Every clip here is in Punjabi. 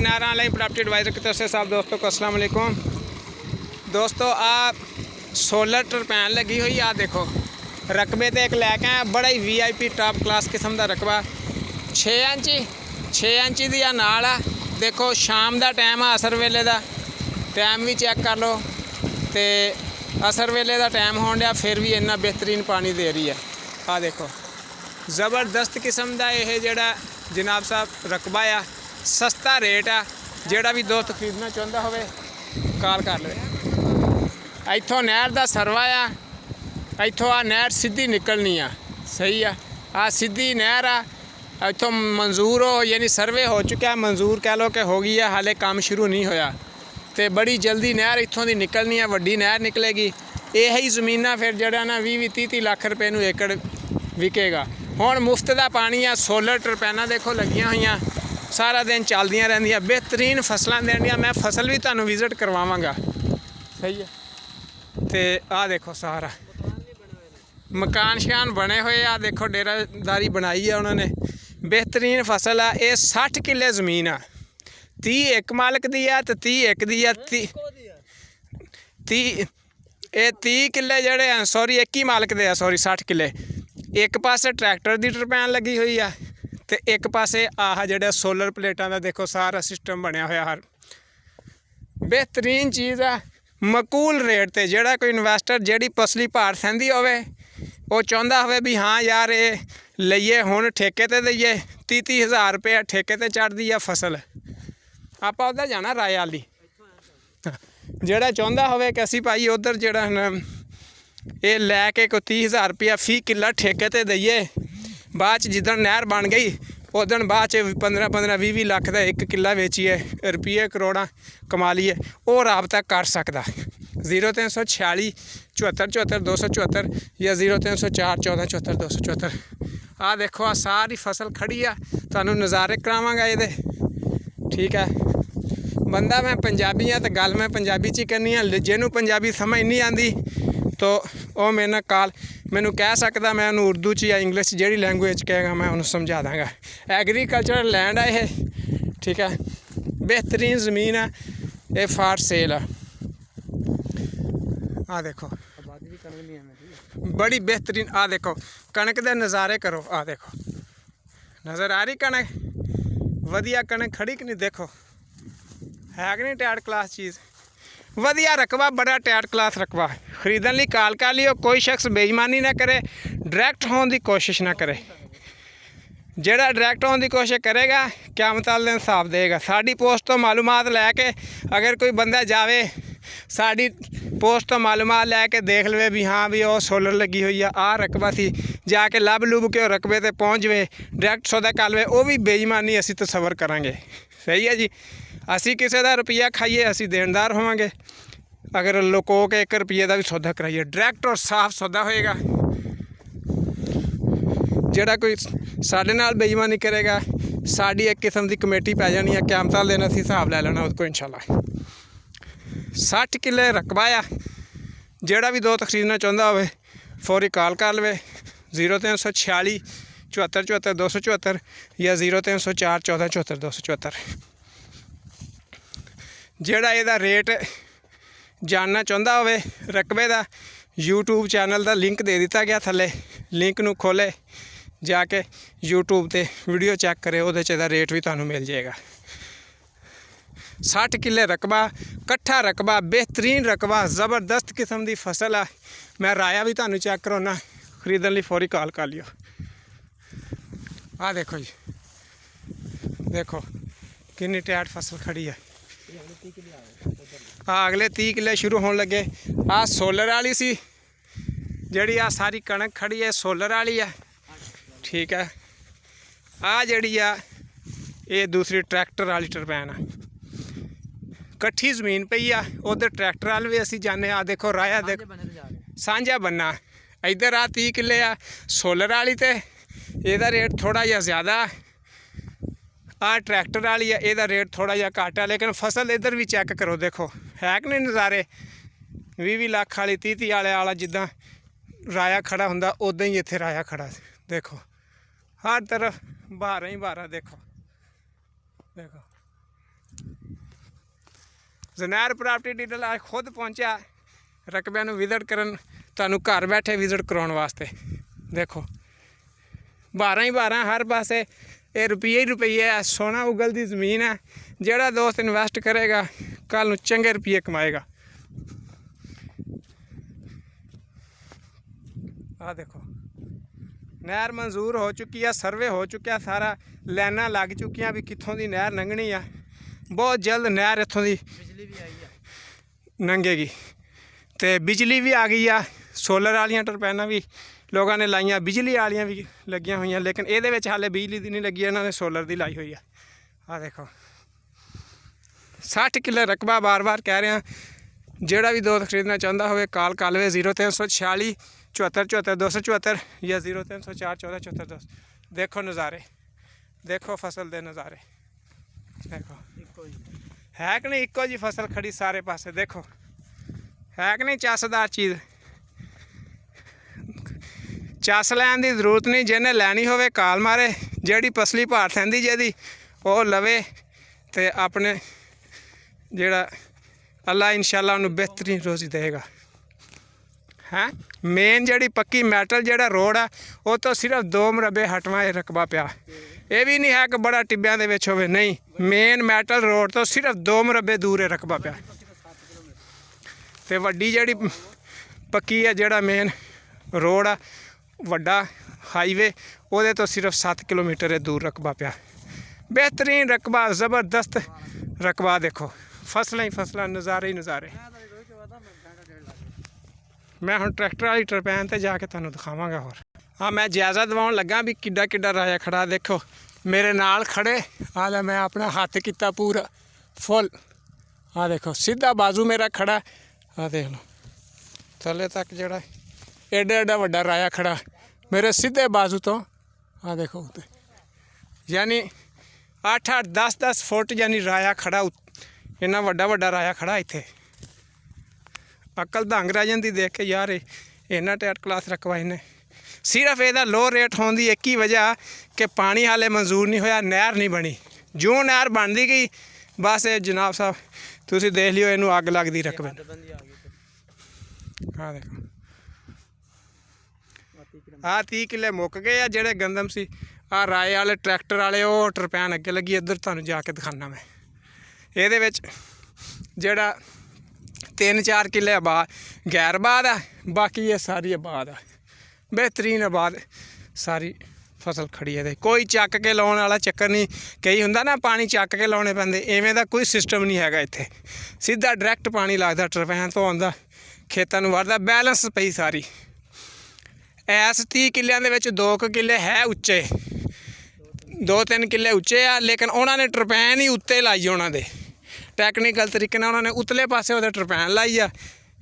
नारा लाइन प्रॉपर्टी एडवाइज़र की तरफ से सब दोस्तों को अस्सलाम वालेकुम। दोस्तों आ सोलर टरपैन लगी हुई आ देखो रकबे तो एक लैके आया बड़ा ही VIP टॉप क्लास किस्म का रकबा 6 इंची दी नाल आ। देखो शाम का टाइम आ, असर वेले का टाइम भी चेक कर लो तो असर वेले का टाइम होने दिया फिर भी इन्ना बेहतरीन पानी दे रही है। आ देखो ज़बरदस्त किस्म का यह जोड़ा जनाब साहब रकबा आ, सस्ता रेट आ। जोड़ा भी दोस्त खरीदना चाहता हो कॉल कर ले। इत्थों नहर का सरवा आ, इत्थों आ नहर सीधी निकलनी आ, सही आ सीधी नहर आ। इत्थों मंजूर हो यानी सर्वे हो चुका है, मंजूर कह लो कि हो गई है, हाले काम शुरू नहीं होया तो बड़ी जल्दी नहर इत्थों की निकलनी है, वड्डी नहर निकलेगी। यही ज़मीन फिर जड़ा ना 20-30 लाख रुपए नूं एकड़ विकेगा। हुण मुफ्त का पानी आ, सोलर टरपैना देखो लगियां हुई सारा दिन चलदियां रहिंदियां, बेहतरीन फसलां देंदियां। मैं फसल भी तुहानूं विजिट करवावांगा, सही है। तो आ देखो सारा मकान शकान बने हुए आ, देखो डेरादारी बनाई है उन्होंने, बेहतरीन फसल आ। ये 60 किले ज़मीन आ, 30 एक मालक दी आ तो 30 एक दी आ। 30 किले जड़े हैं, सॉरी एक ही मालक दे आ, सॉरी 60 किले। एक पासे ट्रैक्टर की टरपैन लगी हुई है तो एक पासे आह जड़ा सोलर प्लेटा का देखो सारा सिस्टम बनया हुआ हर बेहतरीन चीज़ है। मकूल रेट ते जड़ा कोई इन्वेस्टर जड़ी पसली भार सैंदी होवे वो चाहता हो भी हाँ यार ये लईए हुण ठेके ते दईए, 30-30 हज़ार रुपये ठेके ते चढ़दी है फसल। आपां उधर जाना राय आली जड़ा चाहता हो कि असी भाई उधर जड़ा ये लैके कोई 30 हज़ार रुपया फी किला ठेके ते दईए, बाद जिदन नहर बन गई उदन बाद 15-20 लाख का एक किला बेचिए रुपये करोड़ा कमा लीए, वो राबता कर सकता। 0346 74 74 274 या 0304 14 74 274। आ देखो आ सारी फसल खड़ी आ, तुहानूं नज़ारे करावांगा ये, ठीक है। बंदा मैं पंजाबी हाँ तो गल मैं पंजाबी च ही करनी है, जिन्होंने पंजाबी समझ नहीं आती तो वह मेरे नाल कॉल मैनू कह सकता, मैं उन्होंने उर्दू च या इंग्लिश जी लैंगुएज कहेगा मैं उन्होंने समझा देंगा। एग्रीकल्चरल लैंड है ये, ठीक है, बेहतरीन ज़मीन है, ये फॉर सेल है। आ देखो बड़ी बेहतरीन, आ देखो कणक के नज़ारे करो, आ देखो नज़र आ रही कणक, वधिया कणक खड़ी कि नहीं, देखो है कि नहीं टैट क्लास चीज़, वधिया रकबा, बड़ा टैट क्लास रकबा। खरीदने लिए कॉल कर लियो, कोई शख्स बेईमानी ना करे, डायरैक्ट होने की कोशिश ना करे। जेड़ा डायरैक्ट होने की कोशिश करेगा क़यामत वाले दिन हिसाब देगा। साड़ी पोस्ट तो मालूमात लैके अगर कोई बंदा जावे साड़ी पोस्ट तो मालूमात लैके देख लवे भी हाँ भी वो सोलर लगी हुई है, आ रकबा सी, जाके लभ लुभ के रकबे ते पहुँच जाए डायरैक्ट सौदा कर लवे, वो भी बेईमानी असी तसव्वुर करांगे, सही है जी। असी किसी का रुपया खाइए असी देनदार होवांगे, अगर लुको के 1 रुपये का भी सौदा कराइए डायरैक्ट और साफ सौदा होएगा। जेड़ा कोई साडे नाल बेईमानी करेगा साड़ी एक किस्म की कमेटी पै जानी है, क़यामत वाले दिन असीं हिसाब लै लेना उसको इंशाल्लाह। 60 किले रकबा आ, जेड़ा भी दोस्त खरीदना चाहता हो फौरी कॉल कर लवे 0346 74 74 274 या 0304 14 74 274। जेड़ा ਇਹਦਾ रेट जानना चाहता हो रकबे का यूट्यूब चैनल का लिंक दे दिता गया थले, लिंक नू खोले जाके यूट्यूब ते वीडियो चेक करे, वो रेट भी तुहानूं मिल जाएगा। 60 किले रकबा, कट्ठा रकबा, बेहतरीन रकबा, ज़बरदस्त किस्म की फसल है। मैं राया भी तुहानूं चेक कराना, खरीदने लिए फौरी कॉल कर लियो। आ देखो जी, देखो कितनी टैट फसल खड़ी है। हाँ अगले 30 किले शुरू होने लगे। आ सोलर वाली सी जड़ी, आ सारी कणक खड़ी है सोलर वाली है, ठीक है। आ जड़ी आ ये दूसरी ट्रैक्टर वाली टरपैन है, कट्ठी ज़मीन पई आ, उधर ट्रैक्टर वाल भी असी जाने। आ देखो राया देखो सांझा बन्ना, इधर आ 30 किले आ सोलर वाली, तो यदा रेट थोड़ा जहा ज़्यादा, आ ट्रैक्टर वाली है यदा रेट थोड़ा जहा घट है। लेकिन फसल इधर भी चेक करो, देखो है कि नहीं नज़ारे, 20-20 लाख वाली 30-30 वाला जिदा राया खड़ा होंदा उदा ही इत्थे राया खड़ा, देखो हर तरफ बाहर ही बाहर, देखो देखो ਜ਼ਨੈਰ ਪ੍ਰਾਪਰਟੀ ਡੀਲਰ ਅੱਜ ਖੁਦ ਪਹੁੰਚਿਆ ਰਕਬਿਆਂ ਨੂੰ ਵਿਜ਼ਿਟ ਕਰਨ, ਤੁਹਾਨੂੰ ਘਰ ਬੈਠੇ ਵਿਜ਼ਿਟ ਕਰਾਉਣ ਵਾਸਤੇ। ਦੇਖੋ 12 ਹੀ 12 ਹਰ ਪਾਸੇ, ਇਹ ਰੁਪਈਏ ਹੀ ਰੁਪਈਏ ਹੈ। ਸੋਨਾ ਉਗਲਦੀ ਜ਼ਮੀਨ ਹੈ। ਜਿਹੜਾ ਦੋਸਤ ਇਨਵੈਸਟ ਕਰੇਗਾ ਕੱਲ੍ਹ ਨੂੰ ਚੰਗੇ ਰੁਪਈਏ ਕਮਾਏਗਾ। ਆਹ ਦੇਖੋ ਨਹਿਰ ਮਨਜ਼ੂਰ ਹੋ ਚੁੱਕੀ ਆ, ਸਰਵੇ ਹੋ ਚੁੱਕਿਆ ਸਾਰਾ, ਲਾਈਨਾਂ ਲੱਗ ਚੁੱਕੀਆਂ ਵੀ ਕਿੱਥੋਂ ਦੀ ਨਹਿਰ ਲੰਘਣੀ ਆ। ਬਹੁਤ ਜਲਦ ਨਹਿਰ ਇੱਥੋਂ ਦੀ ਬਿਜਲੀ ਵੀ ਆਈ ਆ ਲੰਘੇਗੀ, ਅਤੇ ਬਿਜਲੀ ਵੀ ਆ ਗਈ ਆ। ਸੋਲਰ ਵਾਲੀਆਂ ਟਰਬੈਨਾਂ ਵੀ ਲੋਕਾਂ ਨੇ ਲਾਈਆਂ, ਬਿਜਲੀ ਵਾਲੀਆਂ ਵੀ ਲੱਗੀਆਂ ਹੋਈਆਂ, ਲੇਕਿਨ ਇਹਦੇ ਵਿੱਚ ਹਾਲੇ ਬਿਜਲੀ ਦੀ ਨਹੀਂ ਲੱਗੀ, ਇਹਨਾਂ ਨੇ ਸੋਲਰ ਦੀ ਲਾਈ ਹੋਈ ਆ। ਆਹ ਦੇਖੋ 60 ਕਿੱਲੇ ਰਕਬਾ, ਬਾਰ-ਬਾਰ ਕਹਿ ਰਿਹਾ, ਜਿਹੜਾ ਵੀ ਦੋਸਤ ਖਰੀਦਣਾ ਚਾਹੁੰਦਾ ਹੋਵੇ ਕਾਲ ਕਰ ਲਵੇ 0346 74 74 274 ਜਾਂ 0304 14 74 200। ਦੇਖੋ ਨਜ਼ਾਰੇ, ਦੇਖੋ ਫਸਲ ਦੇ ਨਜ਼ਾਰੇ, ਦੇਖੋ ਹੈ ਕਿ ਨਹੀਂ ਇੱਕੋ ਜੀ ਫਸਲ ਖੜੀ ਸਾਰੇ ਪਾਸੇ। ਦੇਖੋ ਹੈ ਕਿ ਨਹੀਂ ਚੱਸਦਾਰ ਚੀਜ਼। ਚੱਸ ਲੈਣ ਦੀ ਜ਼ਰੂਰਤ ਨਹੀਂ, ਜਿਹਨੇ ਲੈਣੀ ਹੋਵੇ ਕਾਲ ਮਾਰੇ। ਜਿਹੜੀ ਪਸਲੀ ਭਾਰ ਥੈਂਦੀ ਜਿਹਦੀ ਉਹ ਲਵੇ, ਅਤੇ ਆਪਣੇ ਜਿਹੜਾ ਅੱਲਾ ਇਨਸ਼ਾਅੱਲਾ ਉਹਨੂੰ ਬਿਹਤਰੀਨ ਰੋਜ਼ੀ ਦੇਗਾ। ਹੈਂ ਮੇਨ ਜਿਹੜੀ ਪੱਕੀ ਮੈਟਲ ਜਿਹੜਾ ਰੋਡ ਆ ਉਹ ਤੋਂ ਸਿਰਫ 2 ਮਰਬੇ ਹਟਵਾਂ ਇਹ ਰਕਬਾ ਪਿਆ। ਇਹ ਵੀ ਨਹੀਂ ਹੈ ਕਿ ਬੜਾ ਟਿੱਬਿਆਂ ਦੇ ਵਿੱਚ ਹੋਵੇ, ਨਹੀਂ, ਮੇਨ ਮੈਟਲ ਰੋਡ ਤੋਂ ਸਿਰਫ 2 ਮਰਬੇ ਦੂਰ ਇਹ ਰਕਬਾ ਪਿਆ। ਅਤੇ ਵੱਡੀ ਜਿਹੜੀ ਪੱਕੀ ਆ, ਜਿਹੜਾ ਮੇਨ ਰੋਡ ਆ ਵੱਡਾ ਹਾਈਵੇ, ਉਹਦੇ ਤੋਂ ਸਿਰਫ 7 ਕਿਲੋਮੀਟਰ ਇਹ ਦੂਰ ਰਕਬਾ ਪਿਆ। ਬਿਹਤਰੀਨ ਰਕਬਾ, ਜ਼ਬਰਦਸਤ ਰਕਬਾ। ਦੇਖੋ ਫਸਲਾਂ ਹੀ ਫਸਲਾਂ, ਨਜ਼ਾਰੇ ਹੀ ਨਜ਼ਾਰੇ। ਮੈਂ ਹੁਣ ਟਰੈਕਟਰ ਵਾਲੀ ਟਰਪੈਨ 'ਤੇ ਜਾ ਕੇ ਤੁਹਾਨੂੰ ਦਿਖਾਵਾਂਗਾ। ਹੋਰ ਹਾਂ ਮੈਂ ਜਾਇਜ਼ਾ ਦਿਵਾਉਣ ਲੱਗਾ ਵੀ ਕਿੱਡਾ ਕਿੱਡਾ ਰਾਇਆ ਖੜਾ। ਦੇਖੋ ਮੇਰੇ ਨਾਲ ਖੜੇ, ਆਹ ਲੈ ਮੈਂ ਆਪਣਾ ਹੱਥ ਕੀਤਾ ਪੂਰਾ ਫੁੱਲ। ਆਹ ਦੇਖੋ ਸਿੱਧਾ ਬਾਜ਼ੂ ਮੇਰਾ ਖੜਾ, ਆਹ ਦੇਖ ਲਓ ਥੱਲੇ ਤੱਕ ਜਿਹੜਾ ਐਡਾ ਐਡਾ ਵੱਡਾ ਰਾਇਆ ਖੜਾ ਮੇਰੇ ਸਿੱਧੇ ਬਾਜ਼ੂ ਤੋਂ। ਆਹ ਦੇਖੋ ਉੱਤੇ ਯਾਨੀ 8-8 10-10 ਫੁੱਟ ਯਾਨੀ ਰਾਇਆ ਖੜਾ, ਇੰਨਾ ਵੱਡਾ ਵੱਡਾ ਰਾਇਆ ਖੜਾ ਇੱਥੇ। ਅਕਲ ਦੰਗ ਰਹਿ ਜਾਂਦੀ ਦੇਖ ਕੇ ਯਾਰ, ਇੰਨਾ ਟਾਇਰ ਕਲਾਸ ਰਕਬਾ ਇਹਨੇ। ਸਿਰਫ ਇਹਦਾ ਲੋ ਰੇਟ ਹੋਣ ਦੀ ਇੱਕ ਹੀ ਵਜ੍ਹਾ ਕਿ ਪਾਣੀ ਹਾਲੇ ਮਨਜ਼ੂਰ ਨਹੀਂ ਹੋਇਆ, ਨਹਿਰ ਨਹੀਂ ਬਣੀ। ਜਿਉਂ ਨਹਿਰ ਬਣਦੀ ਗਈ ਬਸ ਇਹ ਜਨਾਬ ਸਾਹਿਬ ਤੁਸੀਂ ਦੇਖ ਲਿਓ ਇਹਨੂੰ ਅੱਗ ਲੱਗਦੀ ਰਕਬੇ। ਆਹ ਦੇਖੋ ਆਹ 30 ਕਿੱਲੇ ਮੁੱਕ ਗਏ ਆ ਜਿਹੜੇ ਗੰਦਮ ਸੀ। ਆਹ ਰਾਏ ਵਾਲੇ ਟਰੈਕਟਰ ਵਾਲੇ ਉਹ ਟਰਪੈਨ ਅੱਗੇ ਲੱਗੀ, ਇੱਧਰ ਤੁਹਾਨੂੰ ਜਾ ਕੇ ਦਿਖਾਉਣਾ ਮੈਂ। ਇਹਦੇ ਵਿੱਚ ਜਿਹੜਾ 3-4 ਕਿੱਲੇ ਆਬਾਦ ਗੈਰ ਆਬਾਦ ਆ, ਬਾਕੀ ਇਹ ਸਾਰੀ ਆਬਾਦ ਆ, ਬਿਹਤਰੀਨ ਆਬਾਦ ਸਾਰੀ ਫਸਲ ਖੜੀ ਹੈ। ਕੋਈ ਚੱਕ ਕੇ ਲਾਉਣ ਵਾਲਾ ਚੱਕਰ ਨਹੀਂ। ਕਈ ਹੁੰਦਾ ਨਾ ਪਾਣੀ ਚੱਕ ਕੇ ਲਾਉਣੇ ਪੈਂਦੇ, ਇਵੇਂ ਦਾ ਕੋਈ ਸਿਸਟਮ ਨਹੀਂ ਹੈਗਾ ਇੱਥੇ। ਸਿੱਧਾ ਡਾਇਰੈਕਟ ਪਾਣੀ ਲੱਗਦਾ ਟਰਪੈਨ ਤੋਂ, ਆਉਂਦਾ ਖੇਤਾਂ ਨੂੰ ਵੜਦਾ। ਬੈਲੈਂਸ ਪਈ ਸਾਰੀ। ਇਸ 30 ਕਿੱਲਿਆਂ ਦੇ ਵਿੱਚ 2 ਕਿੱਲੇ ਹੈ ਉੱਚੇ, 2-3 ਕਿੱਲੇ ਉੱਚੇ ਆ, ਲੇਕਿਨ ਉਹਨਾਂ ਨੇ ਟਰਪੈਨ ਹੀ ਉੱਤੇ ਲਾਈ। ਉਹਨਾਂ ਦੇ ਟੈਕਨੀਕਲ ਤਰੀਕੇ ਨਾਲ ਉਹਨਾਂ ਨੇ ਉਤਲੇ ਪਾਸੇ ਉਹਦੇ ਟਰਪੈਨ ਲਾਈ ਆ,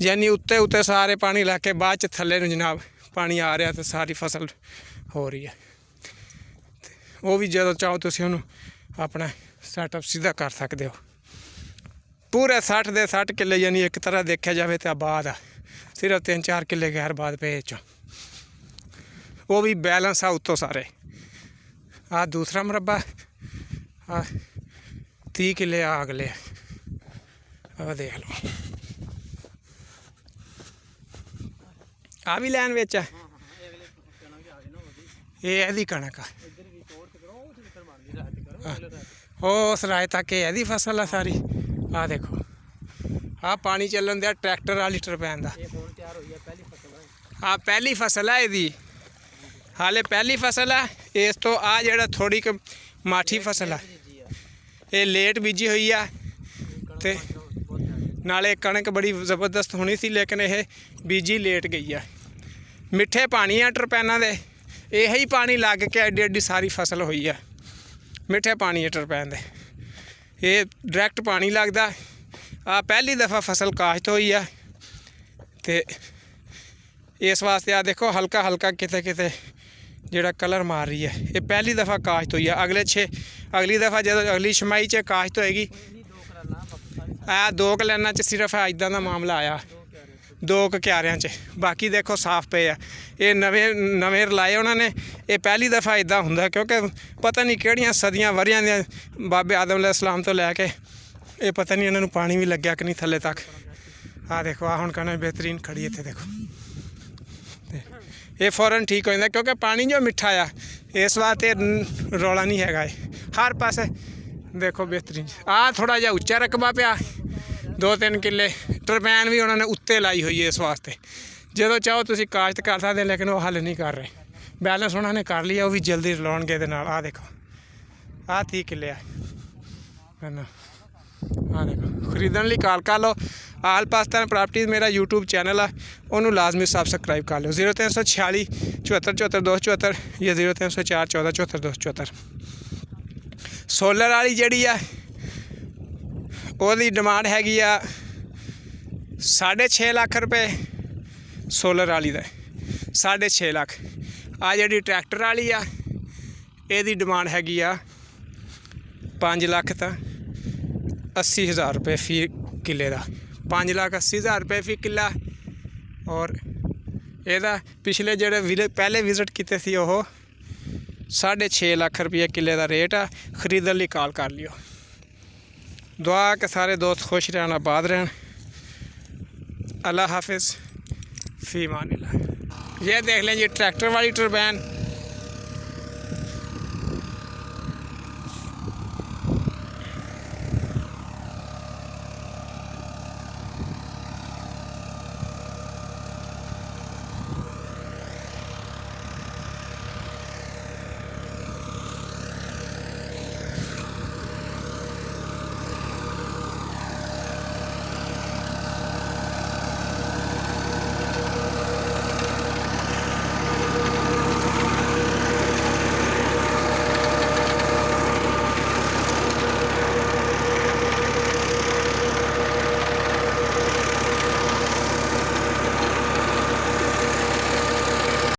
ਯਾਨੀ ਉੱਤੇ ਸਾਰੇ ਪਾਣੀ ਲਾ ਕੇ ਬਾਅਦ 'ਚ ਥੱਲੇ ਨੂੰ ਜਨਾਬ ਪਾਣੀ ਆ ਰਿਹਾ ਅਤੇ ਸਾਰੀ ਫਸਲ ਹੋ ਰਹੀ ਹੈ। ਉਹ ਵੀ ਜਦੋਂ ਚਾਹੋ ਤੁਸੀਂ ਉਹਨੂੰ ਆਪਣਾ ਸੈਟਅਪ ਸਿੱਧਾ ਕਰ ਸਕਦੇ ਹੋ। ਪੂਰੇ 60 ਦੇ 60 ਕਿੱਲੇ ਯਾਨੀ ਇੱਕ ਤਰ੍ਹਾਂ ਦੇਖਿਆ ਜਾਵੇ ਤਾਂ ਆਬਾਦ ਆ, ਸਿਰਫ 3-4 ਕਿੱਲੇ ਗੈਰ ਆਬਾਦ ਪਏ 'ਚੋਂ, ਉਹ ਵੀ ਬੈਲੈਂਸ ਆ ਉੱਤੋਂ ਸਾਰੇ। ਆਹ ਦੂਸਰਾ ਮੁਰੱਬਾ, ਆਹ 30 ਕਿੱਲੇ ਆ ਅਗਲੇ, ਆਹ ਦੇਖ ਲਓ। ਆ ਵੀ ਲੈਣ ਵਿੱਚ ਆ, ਇਹ ਇਹਦੀ ਕਣਕ ਆ। ਉਹ ਉਸ ਰਾਏ ਤੱਕ ਇਹ ਇਹਦੀ ਫਸਲ ਆ ਸਾਰੀ। ਆਹ ਦੇਖੋ ਆਹ ਪਾਣੀ ਚੱਲਣ ਦਿਆ ਟਰੈਕਟਰ ਵਾਲੀ ਟਰਪੈਨ ਦਾ। ਆਹ ਪਹਿਲੀ ਫਸਲ ਆ ਇਹਦੀ, ਹਾਲੇ ਪਹਿਲੀ ਫਸਲ ਆ। ਇਸ ਤੋਂ ਆ ਜਿਹੜਾ ਥੋੜੀ ਕੁ ਮਾਠੀ ਫਸਲ ਆ ਇਹ ਲੇਟ ਬੀਜੀ ਹੋਈ ਆ, ਅਤੇ ਨਾਲੇ ਕਣਕ ਬੜੀ ਜ਼ਬਰਦਸਤ ਹੋਣੀ ਸੀ, ਲੇਕਿਨ ਇਹ ਬੀਜੀ ਲੇਟ ਗਈ ਆ। ਮਿੱਠੇ ਪਾਣੀ ਆ ਟਰਪੈਨਾਂ ਦੇ, ਇਹੀ ਪਾਣੀ ਲੱਗ ਕੇ ਐਡੀ ਐਡੀ ਸਾਰੀ ਫਸਲ ਹੋਈ ਆ। ਮਿੱਠੇ ਪਾਣੀ ਆ ਟਰਪੈਨ ਦੇ, ਇਹ ਡਾਇਰੈਕਟ ਪਾਣੀ ਲੱਗਦਾ। ਆ ਪਹਿਲੀ ਦਫਾ ਫਸਲ ਕਾਸ਼ਤ ਹੋਈ ਆ, ਅਤੇ ਇਸ ਵਾਸਤੇ ਆ ਦੇਖੋ ਹਲਕਾ ਹਲਕਾ ਕਿਤੇ ਕਿਤੇ ਜਿਹੜਾ ਕਲਰ ਮਾਰ ਰਹੀ ਹੈ। ਇਹ ਪਹਿਲੀ ਦਫਾ ਕਾਸ਼ਤ ਹੋਈ ਆ। ਅਗਲੀ ਦਫਾ ਜਦੋਂ ਅਗਲੀ ਛਮਾਈ 'ਚ ਕਾਸ਼ਤ ਹੋਏਗੀ, ਆ 2 ਲਾਈਨਾਂ 'ਚ ਸਿਰਫ ਇੱਦਾਂ ਦਾ ਮਾਮਲਾ ਆਇਆ, 2 ਕਿਆਰਿਆਂ 'ਚ, ਬਾਕੀ ਦੇਖੋ ਸਾਫ਼ ਪਏ ਆ। ਇਹ ਨਵੇਂ ਰਲਾਏ ਉਹਨਾਂ ਨੇ। ਇਹ ਪਹਿਲੀ ਦਫਾ ਇੱਦਾਂ ਹੁੰਦਾ, ਕਿਉਂਕਿ ਪਤਾ ਨਹੀਂ ਕਿਹੜੀਆਂ ਸਦੀਆਂ ਵਰ੍ਹਿਆਂ ਦੀਆਂ ਬਾਬੇ ਆਦਮ ਅਲੈਹਿਸਲਾਮ ਤੋਂ ਲੈ ਕੇ ਇਹ ਪਤਾ ਨਹੀਂ ਇਹਨਾਂ ਨੂੰ ਪਾਣੀ ਵੀ ਲੱਗਿਆ ਕਿ ਨਹੀਂ ਥੱਲੇ ਤੱਕ। ਆਹ ਦੇਖੋ ਆਹ ਹੁਣ ਕਣਕ ਬਿਹਤਰੀਨ ਖੜੀ ਇੱਥੇ ਦੇਖੋ, ਤੇ ਇਹ ਫੌਰਨ ਠੀਕ ਹੋ ਜਾਂਦਾ ਕਿਉਂਕਿ ਪਾਣੀ ਜੋ ਮਿੱਠਾ ਆ, ਇਸ ਵਾਸਤੇ ਰੌਲਾ ਨਹੀਂ ਹੈਗਾ। ਇਹ ਹਰ ਪਾਸੇ ਦੇਖੋ ਬਿਹਤਰੀਨ। ਆਹ ਥੋੜ੍ਹਾ ਜਿਹਾ ਉੱਚਾ ਰਕਬਾ ਪਿਆ 2-3 ਕਿੱਲੇ, ਟਰਬੈਨ ਵੀ ਉਹਨਾਂ ਨੇ ਉੱਤੇ ਲਾਈ ਹੋਈ ਹੈ ਇਸ ਵਾਸਤੇ, ਜਦੋਂ ਚਾਹੋ ਤੁਸੀਂ ਕਾਸ਼ਤ ਕਰ ਸਕਦੇ, ਲੇਕਿਨ ਉਹ ਹੱਲ ਨਹੀਂ ਕਰ ਰਹੇ। ਬੈਲੈਂਸ ਉਹਨਾਂ ਨੇ ਕਰ ਲਿਆ, ਉਹ ਵੀ ਜਲਦੀ ਲਾਉਣਗੇ ਇਹਦੇ ਨਾਲ। ਆਹ ਦੇਖੋ ਆਹ 30 ਕਿੱਲੇ ਆ ਨਾ, ਆਹ ਦੇਖੋ। ਖਰੀਦਣ ਲਈ ਕਾਲ ਕਰ ਲਓ। ਆਲ ਪਾਕਿਸਤਾਨ ਪ੍ਰਾਪਰਟੀਜ਼ ਮੇਰਾ YouTube ਚੈਨਲ ਆ, ਉਹਨੂੰ ਲਾਜ਼ਮੀ ਸਬਸਕ੍ਰਾਈਬ ਕਰ ਲਿਓ। 0346 74 74 274 ਜਾਂ 0304 14 74 274। ਸੋਲਰ ਵਾਲੀ ਜਿਹੜੀ ਆ ਉਹਦੀ ਡਿਮਾਂਡ ਹੈਗੀ ਆ 6.5 ਲੱਖ ਰੁਪਏ ਸੋਲਰ ਵਾਲੀ ਦਾ, 6.5 ਲੱਖ। ਆ ਜਿਹੜੀ ਟਰੈਕਟਰ ਵਾਲੀ ਆ ਇਹਦੀ ਡਿਮਾਂਡ ਹੈਗੀ ਆ 5 ਲੱਖ ਤਾਂ 80,000 ਰੁਪਏ ਫੀ ਕਿੱਲੇ ਦਾ, 5,80,000 ਰੁਪਏ ਫੀ ਕਿੱਲਾ। ਔਰ ਇਹਦਾ ਪਿਛਲੇ ਜਿਹੜੇ ਪਹਿਲੇ ਵਿਜ਼ਿਟ ਕੀਤੇ ਸੀ ਉਹ 6.5 ਲੱਖ ਰੁਪਏ ਕਿੱਲੇ ਦਾ ਰੇਟ ਆ। ਖਰੀਦਣ ਲਈ ਕਾਲ ਕਰ ਲਿਓ। दुआ के सारे दोस्त खुश रहना, आबाद रहन। अल्लाह हाफिज़, फ़ी अमानिल्लाह। ये देख लें जी ट्रैक्टर वाली टरबैन